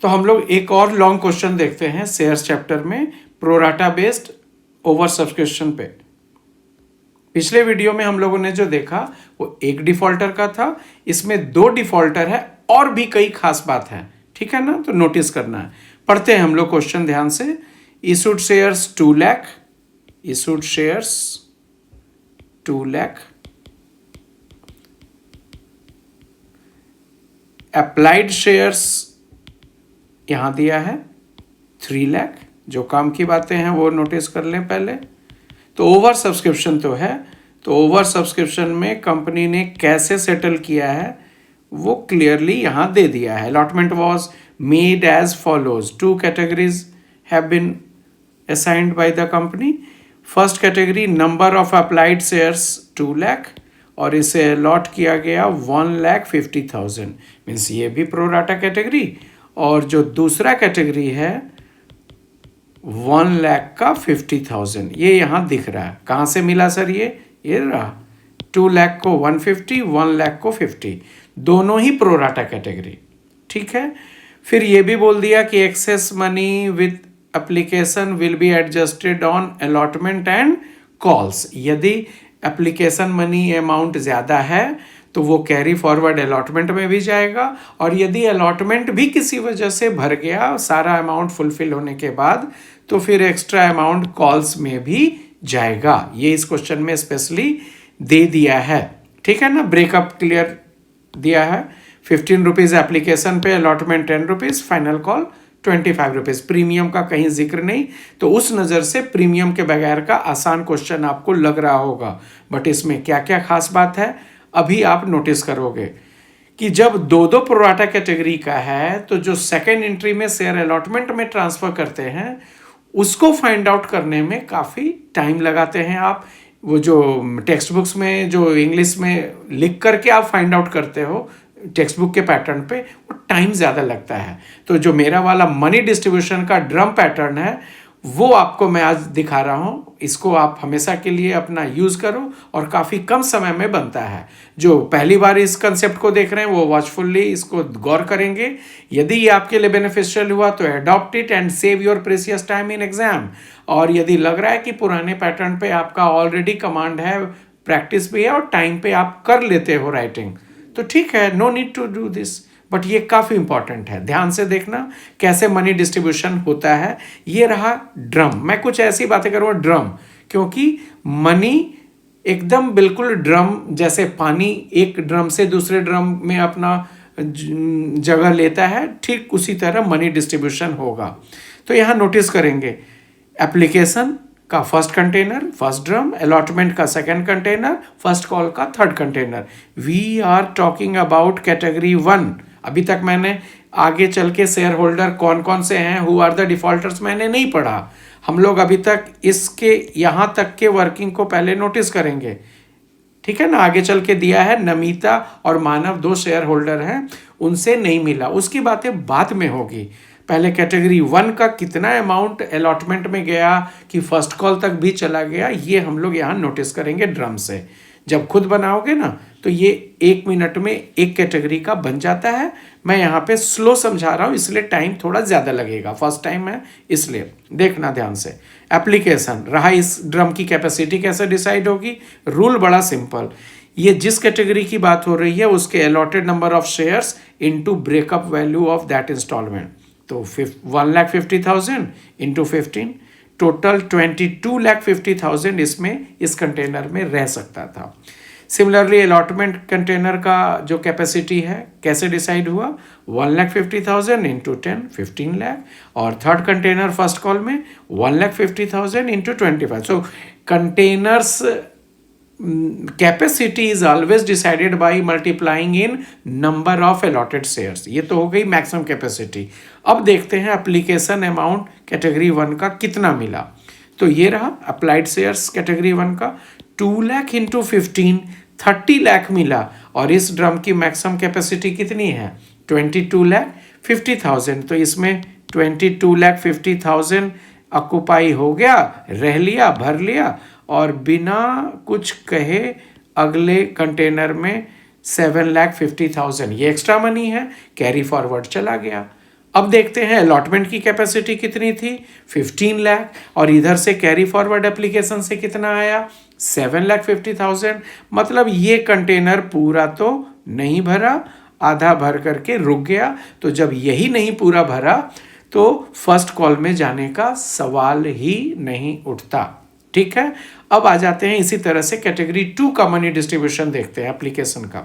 तो हम लोग एक और लॉन्ग क्वेश्चन देखते हैं शेयर्स चैप्टर में, प्रोराटा बेस्ड ओवर सब्सक्रिप्शन पे। पिछले वीडियो में हम लोगों ने जो देखा वो एक डिफॉल्टर का था, इसमें 2 डिफॉल्टर है और भी कई खास बात है, ठीक है ना। तो नोटिस करना है। पढ़ते हैं हम लोग क्वेश्चन ध्यान से। Issued shares 2 lakh, issued shares 2 lakh, applied shares यहां दिया है 3 लाख। जो काम की बातें हैं वो नोटिस कर लें पहले। तो ओवर सब्सक्रिप्शन तो है, तो ओवर सब्सक्रिप्शन में कंपनी ने कैसे सेटल किया है वो क्लियरली यहां दे दिया है। Allotment was made as follows, 2 categories have been assigned by the company. First category number of applied shares 2 lakh और इसे अलॉट किया गया 1,50,000, मीन्स ये भी प्रोराटा कैटेगरी। और जो दूसरा कैटेगरी है 1 लाख का 50,000, ये यहाँ दिख रहा है। कहाँ से मिला सर ये रहा, 2 लाख को 150, 1 लाख को 50, दोनों ही प्रोराटा कैटेगरी, ठीक है। फिर ये भी बोल दिया कि excess money with application will be adjusted on allotment and calls. यदि एप्लीकेशन मनी अमाउंट ज़्यादा है तो वो कैरी फॉरवर्ड अलॉटमेंट में भी जाएगा, और यदि अलॉटमेंट भी किसी वजह से भर गया सारा अमाउंट फुलफिल होने के बाद, तो फिर एक्स्ट्रा अमाउंट कॉल्स में भी जाएगा। ये इस क्वेश्चन में स्पेशली दे दिया है, ठीक है ना। ब्रेकअप क्लियर दिया है, 15 रुपीज़ एप्लीकेशन पे, allotment 10 rupees, final call 25 rupees. Premium का कहीं जिक्र नहीं, तो उस नज़र से प्रीमियम के बगैर का आसान क्वेश्चन आपको लग रहा होगा, बट इसमें क्या क्या खास बात है अभी आप नोटिस करोगे कि जब 2 प्रोराटा कैटेगरी का है तो जो सेकेंड एंट्री में शेयर अलॉटमेंट में ट्रांसफ़र करते हैं उसको फाइंड आउट करने में काफ़ी टाइम लगाते हैं आप। वो जो टेक्स्ट बुक्स में जो इंग्लिश में लिख करके आप फाइंड आउट करते हो टेक्स्ट बुक के पैटर्न पे, वो टाइम ज़्यादा लगता है। तो जो मेरा वाला मनी डिस्ट्रीब्यूशन का ड्रम पैटर्न है वो आपको मैं आज दिखा रहा हूँ, इसको आप हमेशा के लिए अपना यूज़ करो और काफ़ी कम समय में बनता है। जो पहली बार इस कंसेप्ट को देख रहे हैं वो वॉचफुली इसको गौर करेंगे। यदि ये आपके लिए बेनिफिशियल हुआ तो adopt it and save your precious time in exam. और यदि लग रहा है कि पुराने पैटर्न पे आपका ऑलरेडी कमांड है, प्रैक्टिस भी है और टाइम पे आप कर लेते हो राइटिंग, तो ठीक है, no need to do this, but ये काफ़ी इंपॉर्टेंट है। ध्यान से देखना कैसे मनी डिस्ट्रीब्यूशन होता है। ये रहा ड्रम, मैं कुछ ऐसी बातें करूँगा ड्रम, क्योंकि मनी एकदम बिल्कुल ड्रम जैसे पानी एक ड्रम से दूसरे ड्रम में अपना जगह लेता है, ठीक उसी तरह मनी डिस्ट्रीब्यूशन होगा। तो यहाँ नोटिस करेंगे एप्लीकेशन का first container first drum, allotment का सेकंड कंटेनर, फर्स्ट कॉल का third container. We are talking about category 1। अभी तक मैंने आगे चल के शेयर होल्डर कौन कौन से हैं, हु आर द डिफॉल्टर्स, मैंने नहीं पढ़ा। हम लोग अभी तक इसके यहाँ तक के वर्किंग को पहले नोटिस करेंगे, ठीक है ना। आगे चल के दिया है नमिता और मानव 2 शेयर होल्डर हैं, उनसे नहीं मिला, उसकी बातें बाद में होगी। पहले कैटेगरी 1 का कितना अमाउंट अलॉटमेंट में गया कि फर्स्ट कॉल तक भी चला गया, ये हम लोग यहाँ नोटिस करेंगे ड्रम से। जब खुद बनाओगे ना तो ये 1 मिनट में एक कैटेगरी का बन जाता है। मैं यहाँ पे स्लो समझा रहा हूँ इसलिए टाइम थोड़ा ज़्यादा लगेगा, फर्स्ट टाइम है इसलिए देखना ध्यान से। एप्लीकेशन रहा, इस ड्रम की कैपेसिटी कैसे डिसाइड होगी, रूल बड़ा सिंपल। ये जिस कैटेगरी की बात हो रही है उसके allotted number of shares into breakup value of that instalment. तो 1,50,000 इंटू 15, टोटल 22,50,000 इसमें इस कंटेनर में रह सकता था। सिमिलरली अलॉटमेंट कंटेनर का जो कैपेसिटी है कैसे डिसाइड हुआ, 1,50,000 इंटू 10, 15 लाख, और थर्ड कंटेनर फर्स्ट कॉल में 1,50,000 into 25। So containers capacity is always decided by multiplying in number of allotted shares. ये तो हो गई मैक्सिमम कैपेसिटी। अब देखते हैं एप्लीकेशन अमाउंट कैटेगरी 1 का कितना मिला। तो ये रहा अप्लाइड शेयर्स कैटेगरी 1 का 2 लाख इंटू 15, 30 लाख मिला, और इस ड्रम की मैक्सिमम कैपेसिटी कितनी है 22,50,000। तो इसमें 22,50,000 ऑक्यूपाई हो गया, रह लिया, भर लिया, और बिना कुछ कहे अगले कंटेनर में 7,50,000 ये एक्स्ट्रा मनी है, कैरी फॉरवर्ड चला गया। अब देखते हैं अलॉटमेंट की कैपेसिटी कितनी थी, 15 लाख, और इधर से कैरी फॉरवर्ड एप्लीकेशन से कितना आया, 7,50,000। मतलब ये कंटेनर पूरा तो नहीं भरा, आधा भर करके रुक गया। तो जब यही नहीं पूरा भरा तो फर्स्ट कॉल में जाने का सवाल ही नहीं उठता। ठीक है, अब आ जाते हैं इसी तरह से कैटेगरी 2 का मनी डिस्ट्रीब्यूशन देखते हैं एप्लीकेशन का।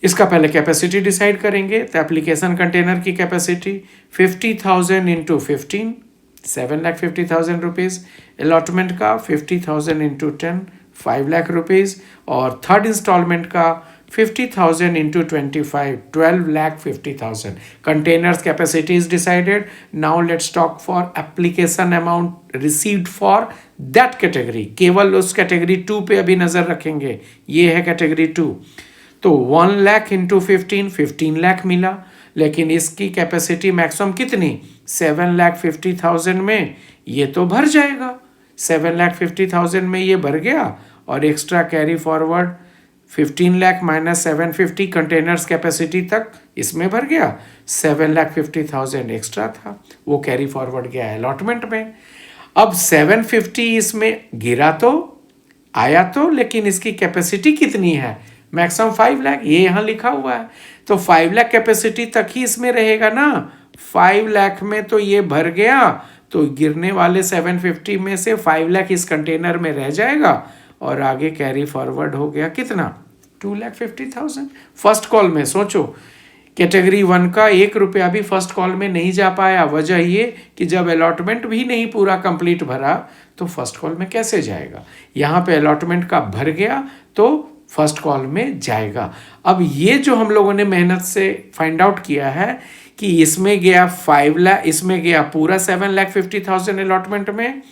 इसका पहले कैपेसिटी डिसाइड करेंगे। तो एप्लीकेशन कंटेनर की कैपेसिटी 50,000 इंटू 15, 7,50,000 रुपीज़। अलॉटमेंट का 50,000 इंटू 10, 5 लाख रुपीज़। और थर्ड इंस्टॉलमेंट का 50,000 into 25, 12,50,000। Containers capacity is decided. Now let's talk for application amount received for that category. केवल उस कैटेगरी 2 पे अभी नजर रखेंगे। ये है कैटेगरी 2। तो 1 लाख इंटू 15, 15 लाख मिला। लेकिन इसकी कैपेसिटी मैक्सिमम कितनी, 7,50,000 में ये तो भर जाएगा। 7,50,000 में ये भर गया और extra carry forward 15 lakh minus 750 containers capacity तक इसमें भर गया। 7,50,000 एक्स्ट्रा था, वो कैरी फॉरवर्ड गया अलॉटमेंट में। अब 750 इसमें गिरा तो आया तो, लेकिन इसकी कैपेसिटी कितनी है, मैक्सिमम 5 लाख, ये यहाँ लिखा हुआ है। तो 5 लाख कैपेसिटी तक ही इसमें रहेगा ना। 5 लाख में तो ये भर गया, तो गिरने वाले 750 में से 5 लाख इस कंटेनर में रह जाएगा और आगे कैरी फॉरवर्ड हो गया कितना, 2,50,000। फर्स्ट कॉल में सोचो, कैटेगरी 1 का 1 रुपया भी फर्स्ट कॉल में नहीं जा पाया। वजह ये कि जब अलॉटमेंट भी नहीं पूरा कंप्लीट भरा तो फर्स्ट कॉल में कैसे जाएगा। यहाँ पे अलॉटमेंट का भर गया तो फर्स्ट कॉल में जाएगा। अब ये जो हम लोगों ने मेहनत से फाइंड आउट किया है कि इसमें गया 5 लाख, इसमें गया पूरा 7,50,000 अलॉटमेंट में,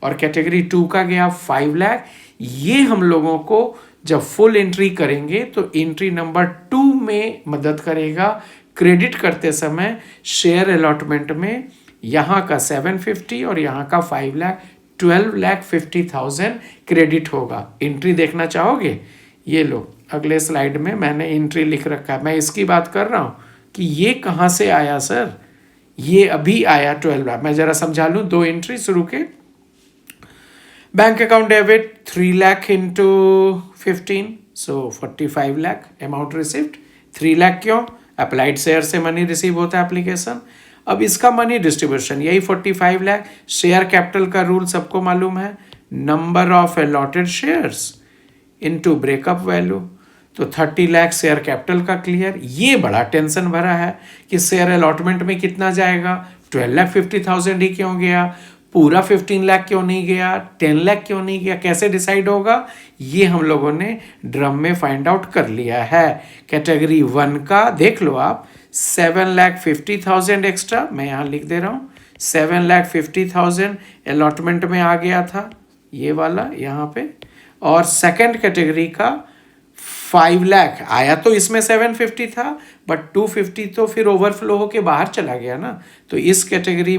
और कैटेगरी 2 का गया 5 लाख। ये हम लोगों को जब फुल एंट्री करेंगे तो एंट्री नंबर 2 में मदद करेगा। क्रेडिट करते समय शेयर अलॉटमेंट में यहाँ का 750 और यहाँ का 5 लाख, 12,50,000 क्रेडिट होगा। एंट्री देखना चाहोगे, ये लो अगले स्लाइड में मैंने एंट्री लिख रखा है। मैं इसकी बात कर रहा हूँ कि ये कहाँ से आया सर, ये अभी आया 12 लाख। मैं जरा समझा लूँ, 2 एंट्री शुरू के। Bank account debit 3 lakh into 15, सो 45 लाख अमाउंट रिसीव्ड। 3 लाख क्यों, अप्लाइड शेयर से मनी रिसीव होता है एप्लीकेशन। अब इसका मनी डिस्ट्रीब्यूशन यही 45 लाख। शेयर कैपिटल का रूल सबको मालूम है, number of allotted shares into breakup value. तो 30 लाख शेयर कैपिटल का क्लियर। ये बड़ा टेंशन भरा है कि शेयर अलॉटमेंट में कितना जाएगा, 12,50,000 ही क्यों गया, पूरा 15 लाख क्यों नहीं गया, 10 लाख क्यों नहीं गया, कैसे डिसाइड होगा। ये हम लोगों ने ड्रम में फाइंड आउट कर लिया है। कैटेगरी 1 का देख लो आप, 7,50,000 एक्स्ट्रा, मैं यहाँ लिख दे रहा हूँ, 7,50,000 अलॉटमेंट में आ गया था, ये वाला यहाँ पे। और सेकंड कैटेगरी का 5 लाख आया, तो इसमें 750 था, बट 250 तो फिर ओवरफ्लो होके बाहर चला गया ना। तो इस कैटेगरी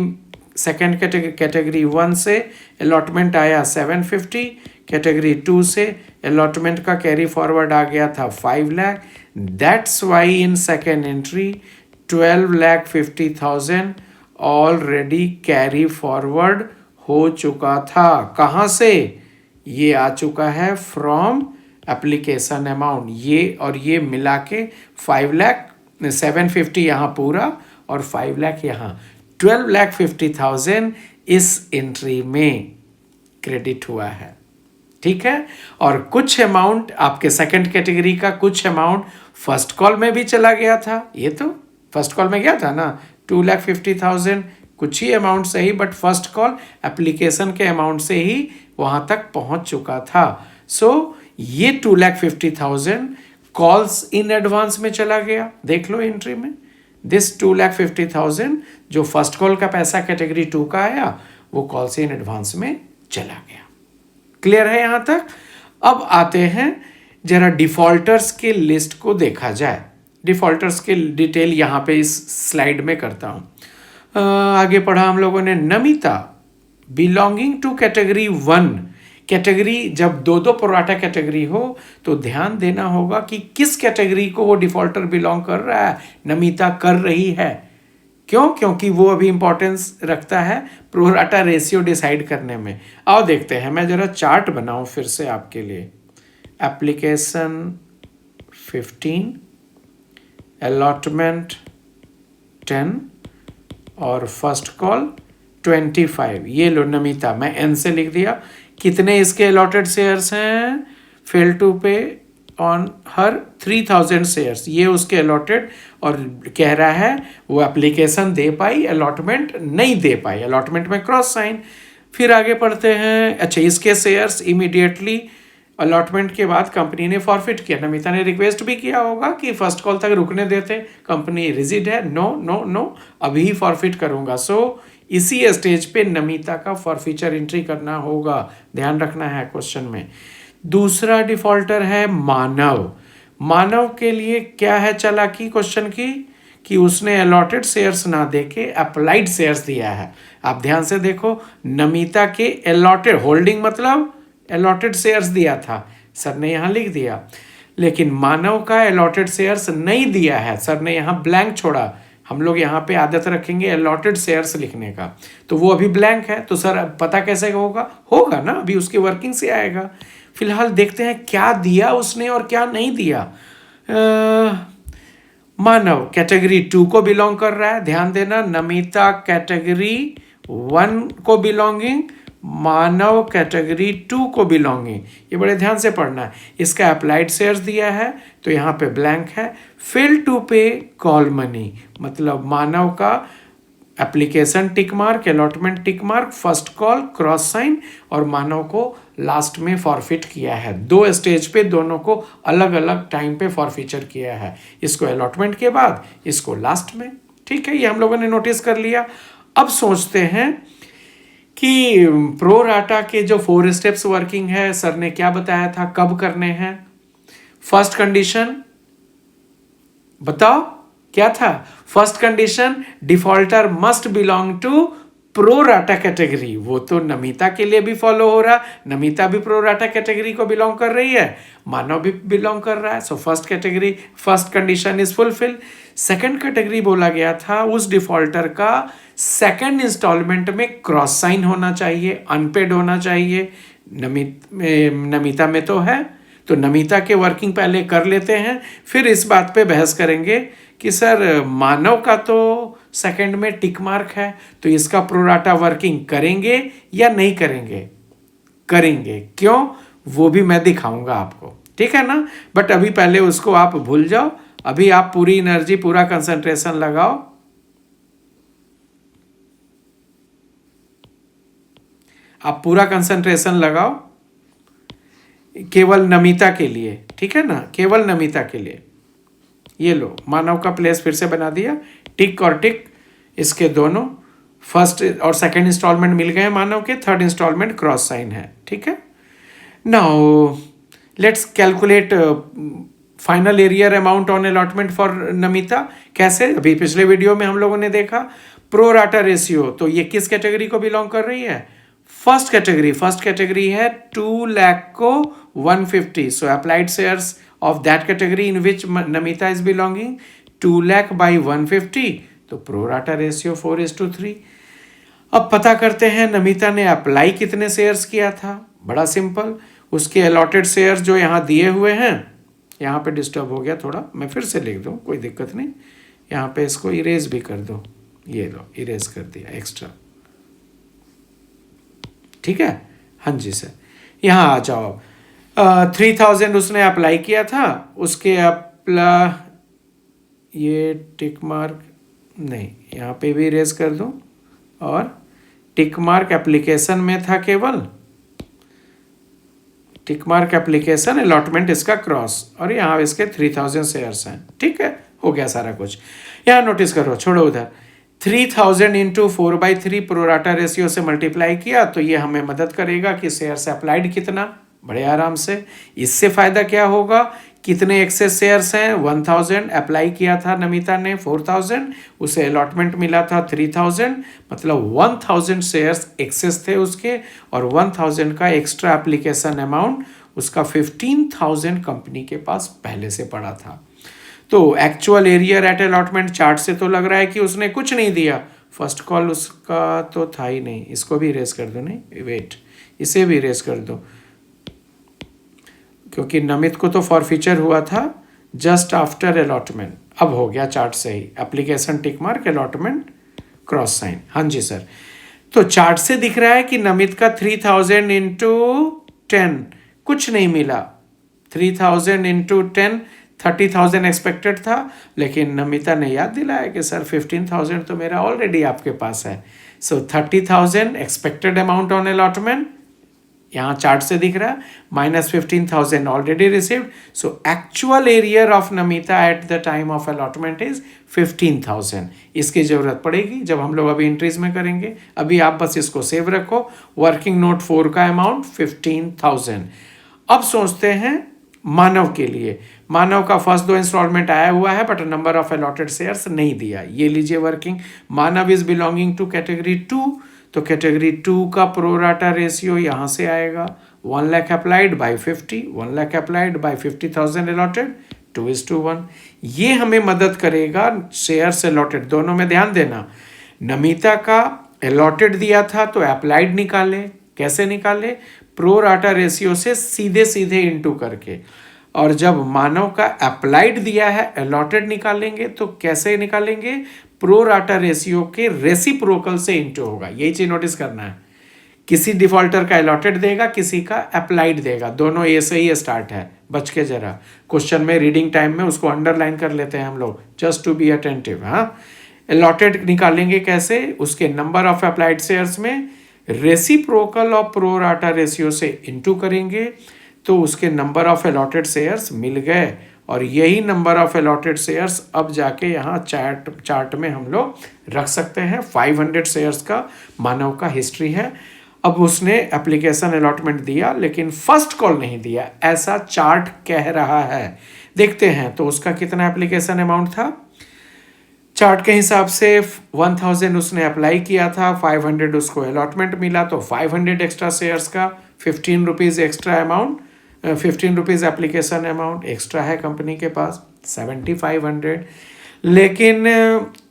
सेकंड कैटेगरी 1 से अलॉटमेंट आया 750, कैटेगरी 2 से अलॉटमेंट का कैरी फॉरवर्ड आ गया था 5 lakh. That's why in second entry 12,50,000 already carry forward हो चुका था। कहाँ से, ये आ चुका है फ्रॉम एप्लीकेशन अमाउंट। ये और ये मिला के 5 लाख, 750 यहाँ पूरा और 5 लाख यहाँ, 12,50,000 इस एंट्री में क्रेडिट हुआ है। ठीक है, और कुछ अमाउंट आपके सेकंड कैटेगरी का, कुछ अमाउंट फर्स्ट कॉल में भी चला गया था। ये तो फर्स्ट कॉल में गया था ना 2,50,000, कुछ ही अमाउंट सही, बट फर्स्ट कॉल एप्लीकेशन के अमाउंट से ही वहाँ तक पहुँच चुका था। सो ये 2,50,000 कॉल्स इन एडवांस में चला गया। देख लो एंट्री में, दिस 2,50,000 जो फर्स्ट कॉल का पैसा कैटेगरी 2 का आया, वो कॉल्स इन एडवांस में चला गया। क्लियर है यहाँ तक। अब आते हैं जरा डिफॉल्टर्स के लिस्ट को देखा जाए। डिफॉल्टर्स के डिटेल यहाँ पे इस स्लाइड में करता हूँ। आगे पढ़ा हम लोगों ने, Namita belonging to category 1। Category जब दो प्रोराटा कैटेगरी हो तो ध्यान देना होगा कि किस कैटेगरी को वो डिफॉल्टर बिलोंग कर रहा है। नमिता कर रही है क्यों? क्योंकि वो अभी इंपॉर्टेंस रखता है प्रो राटा रेशियो डिसाइड करने में। आओ देखते हैं, मैं जरा चार्ट बनाऊं फिर से आपके लिए। एप्लीकेशन 15, अलॉटमेंट 10 और फर्स्ट कॉल 25। ये लो नमिता, मैं एन से लिख दिया। कितने इसके अलॉटेड शेयर्स हैं? फेल टू पे ऑन हर 3000 शेयर्स, ये उसके अलॉटेड। और कह रहा है वो एप्लीकेशन दे पाई, अलॉटमेंट नहीं दे पाई, अलॉटमेंट में क्रॉस साइन। फिर आगे पढ़ते हैं। अच्छा, इसके शेयर्स इमीडिएटली अलॉटमेंट के बाद कंपनी ने फॉरफिट किया। नमिता ने रिक्वेस्ट भी किया होगा कि फर्स्ट कॉल तक रुकने देते, कंपनी रिजिड है, नो नो नो, अभी ही फॉरफिट करूंगा। सो इसी स्टेज पे नमिता का फॉरफीचर एंट्री करना होगा, ध्यान रखना है क्वेश्चन में। दूसरा डिफॉल्टर है मानव। मानव के लिए क्या है चालाकी क्वेश्चन की, कि उसने अलॉटेड शेयर्स ना देके अप्लाइड शेयर्स दिया है। आप ध्यान से देखो, नमिता के अलॉटेड, होल्डिंग मतलब अलॉटेड शेयर्स दिया था, सर ने यहाँ लिख दिया। लेकिन मानव का अलॉटेड शेयर्स नहीं दिया है, सर ने यहाँ ब्लैंक छोड़ा। हम लोग यहाँ पे आदत रखेंगे अलॉटेड शेयर्स लिखने का, तो वो अभी ब्लैंक है, तो सर पता कैसे होगा? होगा ना, अभी उसकी वर्किंग से आएगा। फिलहाल देखते हैं क्या दिया उसने और क्या नहीं दिया। मानव कैटेगरी 2 को बिलोंग कर रहा है, ध्यान देना। नमिता कैटेगरी 1 को बिलोंगिंग, मानव कैटेगरी 2 को बिलोंगिंग। ये बड़े ध्यान से पढ़ना है। इसका अप्लाइड शेयर्स दिया है तो यहाँ पे ब्लैंक है। Fail to pay call money, मतलब मानव का application tick mark, allotment tick mark, first call cross sign, और मानव को लास्ट में फॉरफिट किया है। 2 स्टेज पे दोनों को अलग अलग टाइम पे फॉरफीचर किया है, इसको अलॉटमेंट के बाद, इसको लास्ट में। ठीक है, ये हम लोगों ने नोटिस कर लिया। अब सोचते हैं कि प्रो राटा के जो 4 स्टेप्स वर्किंग है, सर ने क्या बताया था, कब करने हैं। फर्स्ट कंडीशन बताओ क्या था? First condition, defaulter must belong to pro rata category. वो तो नमिता के लिए भी फॉलो हो रहा, नमिता भी प्रो राटा कैटेगरी को बिलोंग कर रही है, मानव भी बिलोंग कर रहा है। So first category, first condition is fulfil. Second category बोला गया था, उस डिफॉल्टर का सेकंड इंस्टॉलमेंट में क्रॉस साइन होना चाहिए, अनपेड होना चाहिए। नमिता में तो है, तो नमिता के वर्किंग पहले कर लेते हैं, फिर इस बात पे बहस करेंगे कि सर मानव का तो सेकंड में टिक मार्क है, तो इसका प्रोराटा वर्किंग करेंगे या नहीं करेंगे? करेंगे। क्यों? वो भी मैं दिखाऊंगा आपको, ठीक है ना। बट अभी पहले उसको आप भूल जाओ, अभी आप पूरी एनर्जी, पूरा कंसंट्रेशन लगाओ। आप पूरा कंसंट्रेशन लगाओ केवल नमिता के लिए, ठीक है ना, केवल नमिता के लिए। ये लो, मानव का प्लेस फिर से बना दिया, टिक और टिक, इसके दोनों फर्स्ट और सेकंड इंस्टॉलमेंट मिल गए मानव के, थर्ड इंस्टॉलमेंट क्रॉस साइन है, ठीक है। Now let's calculate final arrear amount on allotment for Namita. कैसे? अभी पिछले वीडियो में हम लोगों ने देखा प्रो राटा रेशियो, तो ये किस कैटेगरी को बिलोंग कर रही है? First category. फर्स्ट कैटेगरी है 2 लाख को 150, so applied shares of that category in which Namita is belonging 2 lakh by 150, तो pro rata ratio 4:3। अब पता करते हैं नमिता ने अप्लाई कितने शेयर्स किया था। बड़ा सिंपल, उसके अलॉटेड शेयर्स जो यहाँ दिए हुए हैं, यहाँ पे डिस्टर्ब हो गया थोड़ा, मैं फिर से लिख दूँ, कोई दिक्कत नहीं। यहाँ पे इसको इरेज भी कर दो, ये लो इरेज कर दिया एक्स्ट्रा, ठीक है। हाँ जी सर, यहाँ आ जाओ। 3000 उसने अप्लाई किया था, उसके ये टिक मार्क नहीं, यहाँ पे भी रेज कर दूं, और टिक मार्क एप्लीकेशन में था केवल, टिक मार्क एप्लीकेशन, अलॉटमेंट इसका क्रॉस, और यहाँ इसके 3000 शेयर्स हैं, ठीक है, हो गया सारा कुछ। यहाँ नोटिस करो, छोड़ो उधर, 3000 इंटू 4/3 प्रोराटा रेशियो से मल्टीप्लाई किया, तो ये हमें मदद करेगा कि शेयर्स अप्लाइड कितना, बड़े आराम से। इससे फायदा क्या होगा, कितने एक्सेस शेयर्स हैं? 1000 अप्लाई किया था नमिता ने, 4000, उसे अलॉटमेंट मिला था 3000, मतलब 1000 शेयर्स एक्सेस थे उसके, और 1000 का एक्स्ट्रा एप्लीकेशन अमाउंट उसका 15000 कंपनी के पास पहले से पड़ा था। तो actual arrear at allotment chart से तो लग रहा है कि उसने कुछ नहीं दिया, फर्स्ट कॉल उसका तो था ही नहीं। इसको भी इरेज कर दो, नहीं वेट, इसे भी इरेज कर दो, क्योंकि नमित को तो फॉरफीचर हुआ था जस्ट आफ्टर अलॉटमेंट। अब हो गया चार्ट से ही, application tick mark, allotment cross sign. हाँ जी सर, तो चार्ट से दिख रहा है कि नमित का 3000 इंटू 10 कुछ नहीं मिला। 3000 इंटू 10 30,000 एक्सपेक्टेड था, लेकिन नमिता ने याद दिलाया कि सर 15,000 तो मेरा ऑलरेडी आपके पास है। सो 30,000 एक्सपेक्टेड अमाउंट ऑन अलॉटमेंट, यहाँ चार्ट से दिख रहा है, minus 15,000 already received. So actual arrear of Namita at the time of allotment is 15,000। इसकी जरूरत पड़ेगी जब हम लोग अभी एंट्रीज में करेंगे। अभी आप बस इसको सेव रखो। वर्किंग नोट 4 का अमाउंट 15,000। अब सोचते हैं मानव के लिए। मानव का फर्स्ट 2 इंस्टॉलमेंट आया हुआ है, but number of allotted shares नहीं दिया। ये लीजिए working. Manav is belonging to category 2, तो कैटेगरी 2 का प्रोराटा रेशियो यहाँ से आएगा 1 lakh applied by 50, 1 lakh applied by 50,000 allotted, 2:1। ये हमें मदद करेगा शेयर्स अलॉटेड दोनों में। ध्यान देना, नमिता का अलॉटेड दिया था तो अप्लाइड निकाले। कैसे निकाले? प्रोराटा रेशियो से सीधे सीधे इंटू करके। और जब मानव का अप्लाइड दिया है अलॉटेड निकालेंगे तो कैसे निकालेंगे? प्रोराटा रेशियो के रेसिप्रोकल से इंटू होगा। यही चीज नोटिस करना है। किसी डिफॉल्टर का अलॉटेड देगा, किसी का अप्लाइड देगा, दोनों ए से ही स्टार्ट है। बच के जरा क्वेश्चन में रीडिंग टाइम में उसको अंडरलाइन कर लेते हैं हम लोग, जस्ट टू बी अटेंटिव। हाँ, अलॉटेड निकालेंगे कैसे? उसके नंबर ऑफ अप्लाइड शेयर्स में रेसिप्रोकल ऑफ प्रोराटा रेशियो से इंटू करेंगे तो उसके नंबर ऑफ अलॉटेड शेयर्स मिल गए। और यही नंबर ऑफ अलॉटेड शेयर्स अब जाके यहाँ चार्ट में हम लोग रख सकते हैं। 500 शेयर्स का मानव का हिस्ट्री है। अब उसने एप्लीकेशन अलॉटमेंट दिया लेकिन फर्स्ट कॉल नहीं दिया, ऐसा चार्ट कह रहा है। देखते हैं तो उसका कितना एप्लीकेशन अमाउंट था। चार्ट के हिसाब से 1000 उसने अप्लाई किया था, 500 उसको अलॉटमेंट मिला, तो 500 एक्स्ट्रा शेयर्स का 15 rupees extra amount, 15 rupees application amount extra है कंपनी के पास, 7500। लेकिन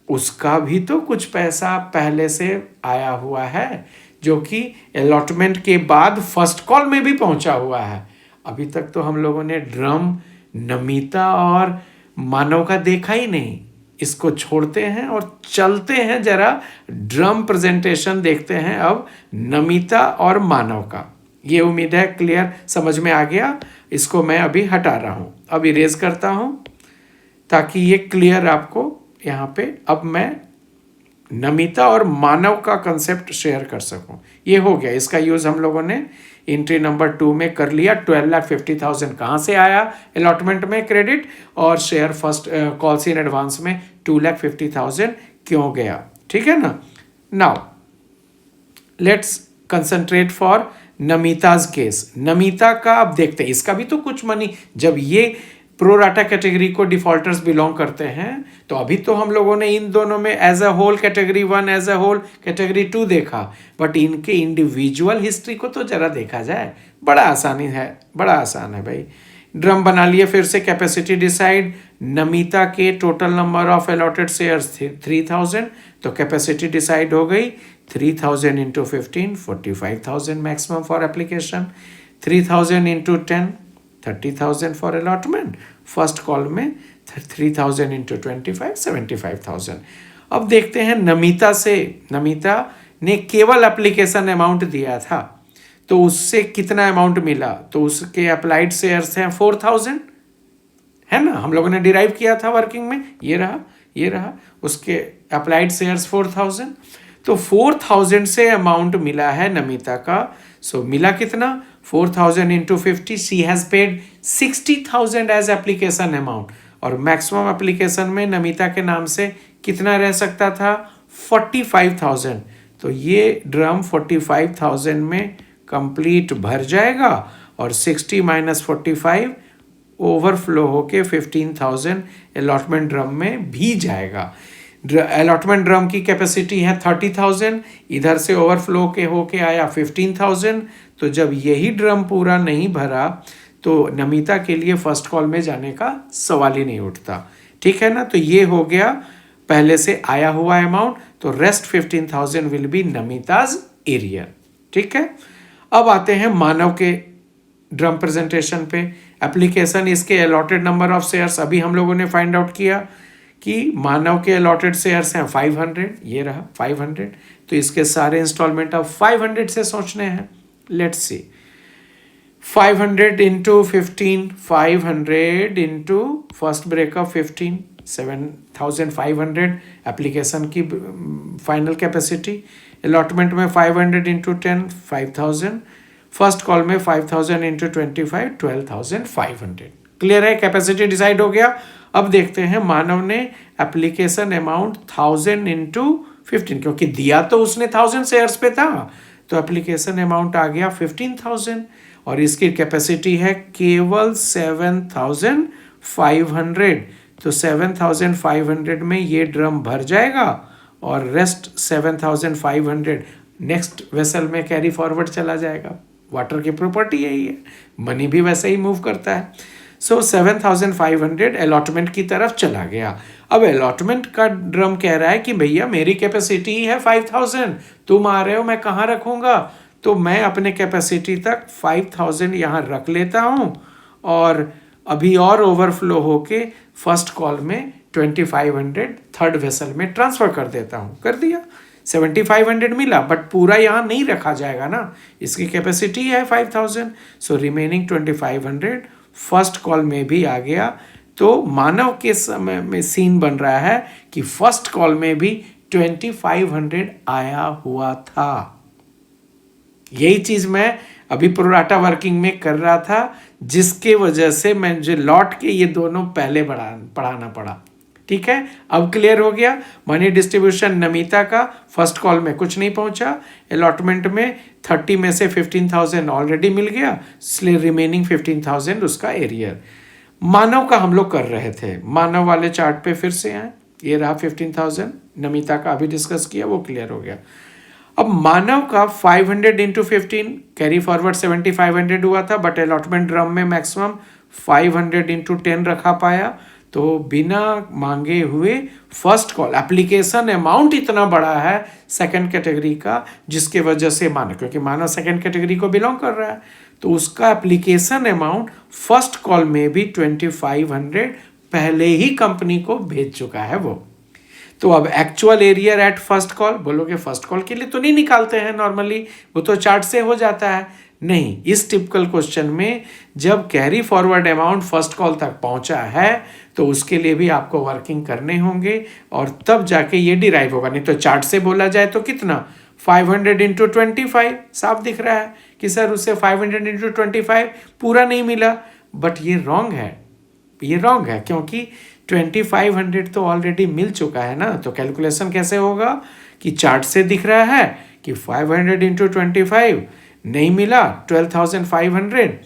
उसका भी तो कुछ पैसा पहले से आया हुआ है जो कि अलॉटमेंट के बाद फर्स्ट कॉल में भी पहुंचा हुआ है। अभी तक तो हम लोगों ने ड्रम, नमिता और मानव का देखा ही नहीं। इसको छोड़ते हैं और चलते हैं जरा ड्रम प्रेजेंटेशन देखते हैं अब नमिता और मानव का। ये उम्मीद है क्लियर समझ में आ गया। इसको मैं अभी हटा रहा हूँ, अब इरेज करता हूँ ताकि ये क्लियर आपको यहाँ पे अब मैं नमिता और मानव का कंसेप्ट शेयर कर सकूं। ये हो गया, इसका यूज हम लोगों ने एंट्री नंबर 2 में कर लिया। 12,50,000 कहाँ से आया अलॉटमेंट में क्रेडिट, और share first calls in advance में 2,50,000 क्यों गया। ठीक है ना। Now let's concentrate for Namita's case. Namita का अब देखते हैं, इसका भी तो कुछ मनी, जब ये प्रोराटा कैटेगरी को डिफॉल्टर्स बिलोंग करते हैं तो अभी तो हम लोगों ने इन दोनों में as a whole category 1, as a whole category 2 देखा, बट इनके इंडिविजुअल हिस्ट्री को तो जरा देखा जाए। बड़ा आसानी है, बड़ा आसान है भाई। ड्रम बना लिए, फिर से कैपेसिटी डिसाइड। नमिता के total number of allotted shares थे 3000, तो कैपेसिटी डिसाइड हो गई 3000 into 15, 45,000 maximum for application. 3000 into 10, 30,000 for allotment. First call में 3,000 इंटू 25, 75,000। अब देखते हैं नमिता से। नमिता ने केवल एप्लीकेशन अमाउंट दिया था तो उससे कितना अमाउंट मिला, तो उसके अप्लाइड शेयर्स हैं 4,000, है ना, हम लोगों ने डिराइव किया था वर्किंग में। ये रहा उसके अप्लाइड शेयर्स 4,000, तो 4,000 से अमाउंट मिला है नमिता का। सो मिला कितना, 4,000 into 50, she has paid 60,000 as application amount. और मैक्सिमम एप्लीकेशन में नमिता के नाम से कितना रह सकता था, 45,000। तो ये ड्रम 45,000 में कंप्लीट भर जाएगा और 60 माइनस 45 ओवरफ्लो होके 15,000 अलॉटमेंट ड्रम में भी जाएगा। अलॉटमेंट ड्रम की कैपेसिटी है 30,000, इधर से ओवरफ्लो के होके आया 15,000। तो जब यही ड्रम पूरा नहीं भरा तो नमिता के लिए फर्स्ट कॉल में जाने का सवाल ही नहीं उठता। ठीक है ना। तो ये हो गया पहले से आया हुआ अमाउंट, तो rest 15,000 will be Namita's arrear. ठीक है, अब आते हैं मानव के ड्रम प्रेजेंटेशन पे। एप्लीकेशन, इसके अलॉटेड नंबर ऑफ शेयर्स अभी हम लोगों ने फाइंड आउट किया कि मानव के अलॉटेड शेयर्स हैं 500, ये रहा 500, तो इसके सारे इंस्टॉलमेंट अब 500 से सोचने हैं। Let's see, 500 into 15, 500 into first breakup 15, 7,500 application की फाइनल कैपेसिटी। अलॉटमेंट में 500 इंटू 10, 5,000। फर्स्ट कॉल में 5,000 इंटू 25, 12,500। क्लियर है, कैपेसिटी डिसाइड हो गया। अब देखते हैं मानव ने एप्लीकेशन अमाउंट 1000 इंटू 15, क्योंकि दिया तो उसने 1000 शेयर्स पे था, तो एप्लीकेशन अमाउंट आ गया 15,000 और इसकी कैपेसिटी है केवल 7,500। तो 7,500 में ये ड्रम भर जाएगा और रेस्ट 7,500 नेक्स्ट वेसल में कैरी फॉरवर्ड चला जाएगा। वाटर की प्रॉपर्टी यही है, मनी भी वैसे ही मूव करता है। सो 7,500 अलॉटमेंट की तरफ चला गया। अब अलॉटमेंट का ड्रम कह रहा है कि भैया मेरी कैपेसिटी ही है 5,000, तुम आ रहे हो, मैं कहाँ रखूँगा, तो मैं अपने कैपेसिटी तक 5,000 यहाँ रख लेता हूँ और अभी और ओवरफ्लो होके फर्स्ट कॉल में 2,500 थर्ड वेसल में ट्रांसफ़र कर देता हूँ। कर दिया, 7,500 मिला, बट पूरा यहाँ नहीं रखा जाएगा ना, इसकी कैपेसिटी है 5,000। सो रिमेनिंग 2,500 फर्स्ट कॉल में भी आ गया। तो मानव के समय में सीन बन रहा है कि फर्स्ट कॉल में भी 2,500 आया हुआ था। यही चीज़ मैं अभी प्रोराटा वर्किंग में कर रहा था, जिसके वजह से मुझे लौट के ये दोनों पहले पढ़ाना पड़ा। ठीक है, अब क्लियर हो गया। मनी डिस्ट्रीब्यूशन नमिता का फर्स्ट कॉल में कुछ नहीं पहुंचा, अलॉटमेंट में 30 में से 15,000 ऑलरेडी मिल गया, इसलिए रिमेनिंग 15,000 उसका एरियर। मानव का हम लोग कर रहे थे, मानव वाले चार्ट पे फिर से आए, ये रहा 15,000, नमिता का अभी डिस्कस किया, वो क्लियर हो गया। अब मानव का 500 इंटू 15 कैरी फॉरवर्ड 7,500 हुआ था, बट अलॉटमेंट ड्रम में मैक्सिमम 500 इंटू 10 रखा पाया, तो बिना मांगे हुए फर्स्ट कॉल एप्लीकेशन अमाउंट इतना बड़ा है सेकंड कैटेगरी का, जिसके वजह से मानव, क्योंकि मानव सेकंड कैटेगरी को बिलोंग कर रहा है, तो उसका एप्लीकेशन अमाउंट फर्स्ट कॉल में भी 2,500 पहले ही कंपनी को भेज चुका है वो। तो अब actual arrear at first call, बोलोगे फर्स्ट कॉल के लिए तो नहीं निकालते हैं नॉर्मली, वो तो चार्ट से हो जाता है। नहीं, इस टिपिकल क्वेश्चन में जब carry forward amount first call तक पहुंचा है तो उसके लिए भी आपको वर्किंग करने होंगे और तब जाके ये डिराइव होगा। नहीं तो चार्ट से बोला जाए तो कितना, 500 इंटू 25, साफ दिख रहा है कि सर उससे 500 इंटू 25 पूरा नहीं मिला, बट ये रॉन्ग है, ये रॉन्ग है, क्योंकि 2,500 तो ऑलरेडी मिल चुका है ना। तो कैलकुलेशन कैसे होगा कि चार्ट से दिख रहा है कि 500 इंटू 25 नहीं मिला, 12,500,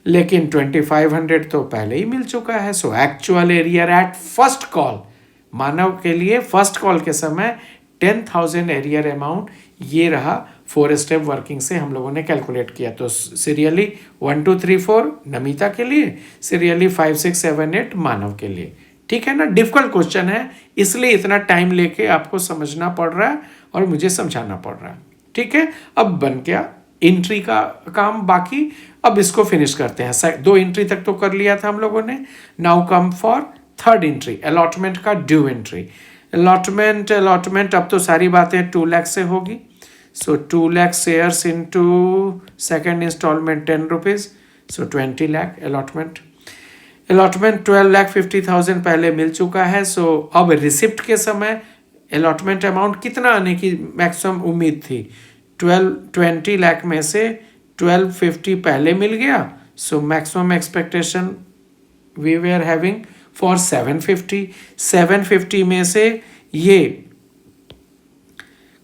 लेकिन 2,500 तो पहले ही मिल चुका है। So actual arrear at first call, Manav के लिए फर्स्ट कॉल के समय 10,000 एरियर अमाउंट, ये रहा 4 स्टेप वर्किंग से हम लोगों ने कैलकुलेट किया। तो सीरियली 1 2 3 4 नमिता के लिए, सीरियली 5 6 7 8 मानव के लिए। ठीक है ना, डिफिकल्ट क्वेश्चन है, इसलिए इतना टाइम लेके आपको समझना पड़ रहा है और मुझे समझाना पड़ रहा है। ठीक है, अब बन गया एंट्री का काम बाकी। अब इसको फिनिश करते हैं, 2 एंट्री तक तो कर लिया था हम लोगों ने। Now come for third entry, allotment का ड्यू एंट्री। अलॉटमेंट अब तो सारी बातें 2 लाख से होगी। So 2 lakh shares into second instalment 10 rupees, so 20 lakh allotment. 12,50,000 पहले मिल चुका है। सो अब रिसिप्ट के समय अलॉटमेंट अमाउंट कितना आने की मैक्सिमम उम्मीद थी, 20 लाख में से 1250 पहले मिल गया। So maximum expectation we were having for 750 में से ये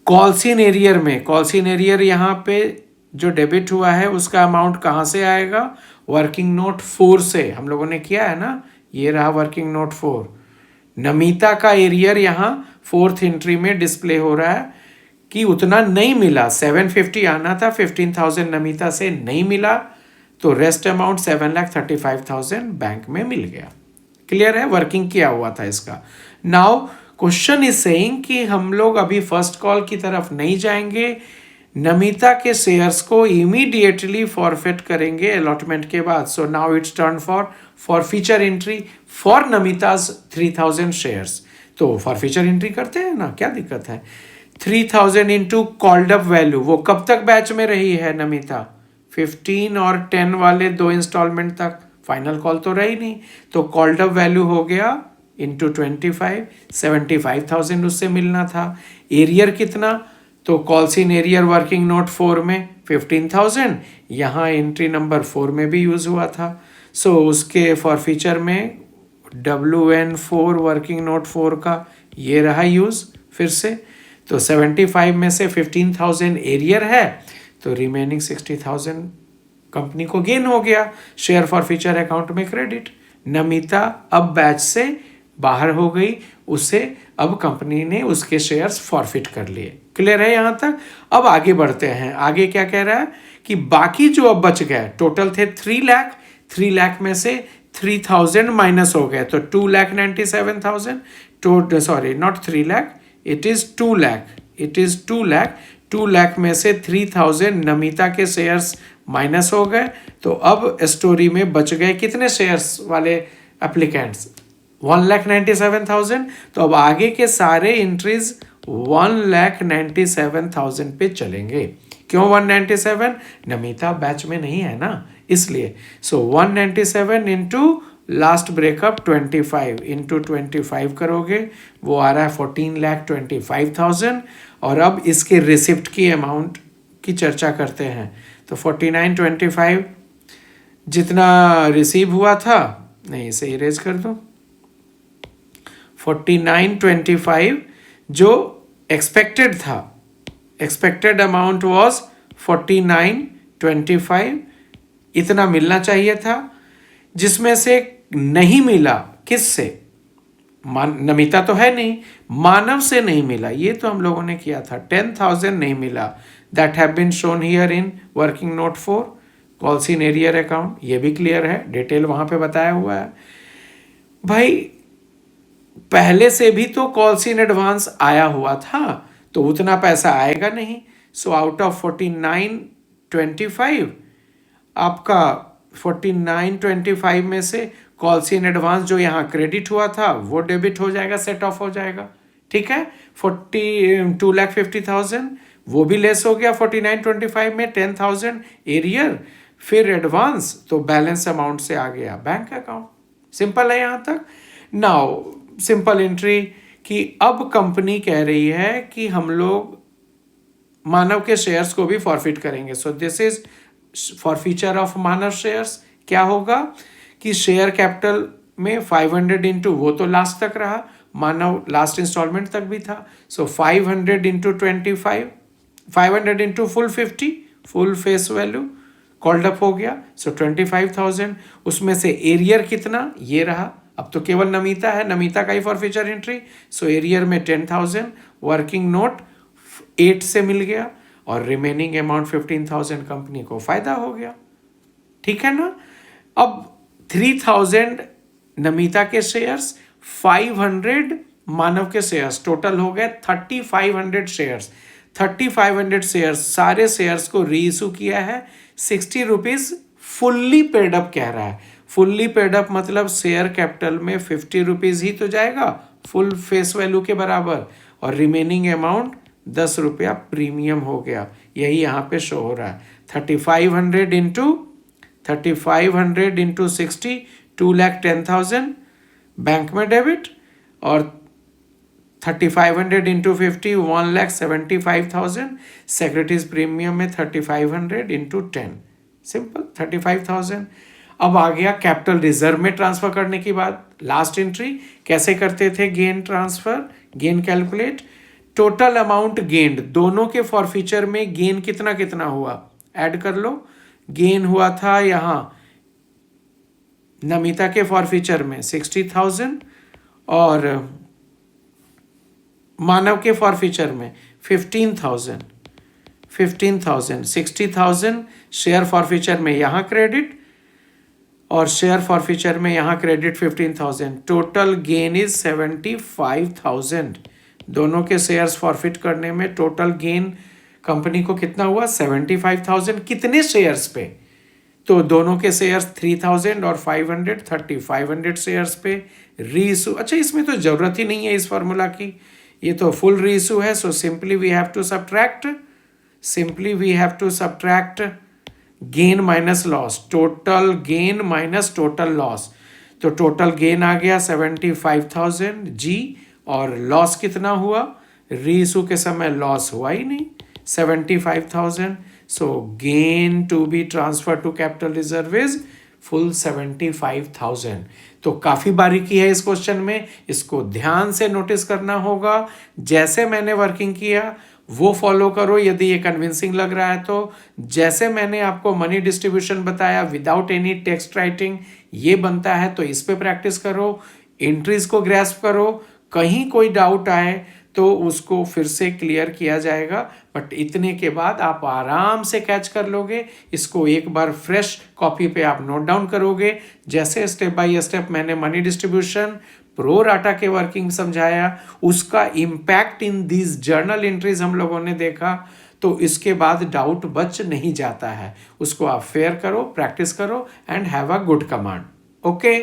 कॉल्सिन एरियर में, कॉल्सिन एरियर यहाँ पे जो डेबिट हुआ है उसका अमाउंट कहाँ से आएगा, वर्किंग नोट 4 से हम लोगों ने किया है ना, ये रहा वर्किंग नोट 4। नमिता का एरियर यहाँ 4th एंट्री में डिस्प्ले हो रहा है कि उतना नहीं मिला, 750 आना था, 15,000 नमिता से नहीं मिला, तो रेस्ट अमाउंट 7,35,000 बैंक में मिल गया। क्लियर है, वर्किंग किया हुआ था इसका। नाउ क्वेश्चन इज सेइंग कि हम लोग अभी फर्स्ट कॉल की तरफ नहीं जाएंगे, नमिता के शेयर्स को इमीडिएटली फॉरफिट करेंगे अलॉटमेंट के बाद। So now it's turn forfeiture entry for Namita's 3000 shares. तो फॉर फीचर एंट्री करते हैं ना, क्या दिक्कत है। 3000 इंटू कॉल्ड अप वैल्यू, वो कब तक बैच में रही है नमिता, 15 और 10 वाले 2 इंस्टॉलमेंट तक, फाइनल कॉल तो रही नहीं। तो कॉल्ड अप वैल्यू हो गया इंटू 25, 75,000 उससे मिलना था। एरियर कितना, तो कॉल्सिन एरियर वर्किंग नोट 4 में 15,000, यहाँ एंट्री नंबर 4 में भी यूज हुआ था। सो उसके फॉर फीचर में WN4 वर्किंग नोट 4 का ये रहा यूज फिर से। तो 75 में से 15,000 एरियर है, तो रिमेनिंग 60,000 कंपनी को गेन हो गया, शेयर फॉर फीचर अकाउंट में क्रेडिट। नमिता अब बैच से बाहर हो गई, उसे अब कंपनी ने उसके शेयर्स फॉरफिट कर लिए। क्लियर है यहाँ तक। अब आगे बढ़ते हैं, आगे क्या कह रहा है कि बाकी जो अब बच गए, टोटल थे 3 लाख, 3 लाख में से 3,000 माइनस हो गए, तो 2,97,000, तो sorry not 3 lakh, it is 2 lakh, it is 2 lakh. 2 lakh में से 3,000 नमिता के शेयर्स माइनस हो गए, तो अब स्टोरी में बच गए कितने शेयर्स वाले एप्लीकेंट्स, 1,97,000। तो अब आगे के सारे एंट्रीज 1,97,000 पे चलेंगे। क्यों 197, नमिता बैच में नहीं है ना, इसलिए। सो 197 इंटू लास्ट ब्रेकअप 25 इंटू 25 करोगे, वो आ रहा है 14,25,000। और अब इसके रिसिप्ट की अमाउंट की चर्चा करते हैं। तो 4925 जितना रिसीव हुआ था, नहीं इसे इरेज कर दो, 4925 जो एक्सपेक्टेड था, एक्सपेक्टेड अमाउंट वाज 4925, इतना मिलना चाहिए था, जिसमें से नहीं मिला, किससे, नमिता तो है नहीं, मानव से नहीं मिला, ये तो हम लोगों ने किया था। 10,000 नहीं मिला, that have been shown here in working note 4 calls in arrear account, ये भी क्लियर है, डिटेल वहां पे बताया हुआ है। भाई पहले से भी तो कॉल्स इन एडवांस आया हुआ था, तो उतना पैसा आएगा नहीं। सो आउट ऑफ 4925 आपका 4925 में से कॉल्स इन एडवांस जो यहाँ क्रेडिट हुआ था वो डेबिट हो जाएगा, सेट ऑफ हो जाएगा, ठीक है। 2,50,000 वो भी लेस हो गया 4925 में, 10,000 एरियर, फिर एडवांस, तो बैलेंस अमाउंट से आ गया बैंक अकाउंट। सिंपल है यहाँ तक। नाउ सिंपल एंट्री कि अब कंपनी कह रही है कि हम लोग मानव के शेयर्स को भी फॉरफिट करेंगे। So this is for feature of Manav shares. क्या होगा कि शेयर कैपिटल में 500 इंटू, वो तो लास्ट तक रहा, मानव लास्ट इंस्टॉलमेंट तक भी था। सो 500 into 25, 500 into full 50, full face value called up हो गया। सो 25,000, उसमें से एरियर कितना, ये रहा, अब तो केवल नमिता है, नमिता का ही forfeiture entry. So arrear में 10,000, वर्किंग नोट 8 से मिल गया, और रिमेनिंग अमाउंट 15,000 कंपनी को फायदा हो गया, ठीक है ना। अब 3,000 नमिता के शेयर्स, 500 मानव के शेयर्स, टोटल हो गए 3,500 शेयर्स। 3,500 शेयर्स, सारे शेयर्स को रीइशू किया है 60 रुपीज, फुल्ली पेड अप कह रहा है। फुल्ली पेड अप मतलब शेयर कैपिटल में 50 रुपीज ही तो जाएगा फुल फेस वैल्यू के बराबर, और रिमेनिंग अमाउंट 10 रुपया प्रीमियम हो गया, यही यहाँ पे शो हो रहा है। 3,500 इंटू 60, 2,10,000 बैंक में डेबिट, और 3,500 इंटू 50, 1,75,000 सेक्रेटरीज प्रीमियम में 3,500 इंटू 10, सिंपल 35,000। अब आ गया कैपिटल रिजर्व में ट्रांसफर करने की बात। लास्ट एंट्री कैसे करते थे, gain transfer, gain calculate, total amount gained, दोनों के फॉर फीचर में गेन कितना कितना हुआ, ऐड कर लो। गेन हुआ था यहाँ नमिता के फॉर फीचर में 60,000, और मानव के फॉर फीचर में 15,000, 60,000 शेयर फॉर फीचर में यहाँ क्रेडिट, और शेयर फॉरफीचर में यहाँ क्रेडिट 15,000, टोटल गेन इज 75,000। दोनों के शेयर्स फॉरफिट करने में टोटल गेन कंपनी को कितना हुआ? 75,000। कितने शेयर्स पे? तो दोनों के शेयर्स 3,000 और 500 शेयर्स पे री इशू। अच्छा, इसमें तो जरूरत ही नहीं है इस फॉर्मूला की, ये तो फुल री इशू है। So simply we have to subtract gain minus loss, total gain minus total loss. तो टोटल गेन आ गया 75,000 जी, और लॉस कितना हुआ? री इशू के समय लॉस हुआ ही नहीं, 75,000। So gain to be transfer to capital reserve is full 75,000। तो काफ़ी बारीकी है इस क्वेश्चन में, इसको ध्यान से नोटिस करना होगा। जैसे मैंने वर्किंग किया वो फॉलो करो यदि ये कन्विंसिंग लग रहा है तो। जैसे मैंने आपको मनी डिस्ट्रीब्यूशन बताया विदाउट एनी टेक्स्ट राइटिंग, ये बनता है तो इस पे प्रैक्टिस करो, एंट्रीज को ग्रैस्प करो। कहीं कोई डाउट आए तो उसको फिर से क्लियर किया जाएगा, बट इतने के बाद आप आराम से कैच कर लोगे। इसको एक बार फ्रेश कॉपी पे आप नोट डाउन करोगे। जैसे स्टेप बाय स्टेप मैंने मनी डिस्ट्रीब्यूशन प्रो राटा के वर्किंग समझाया, उसका impact in these journal entries हम लोगों ने देखा, तो इसके बाद डाउट बच नहीं जाता है। उसको आप फेयर करो, प्रैक्टिस करो and have a good command. Okay.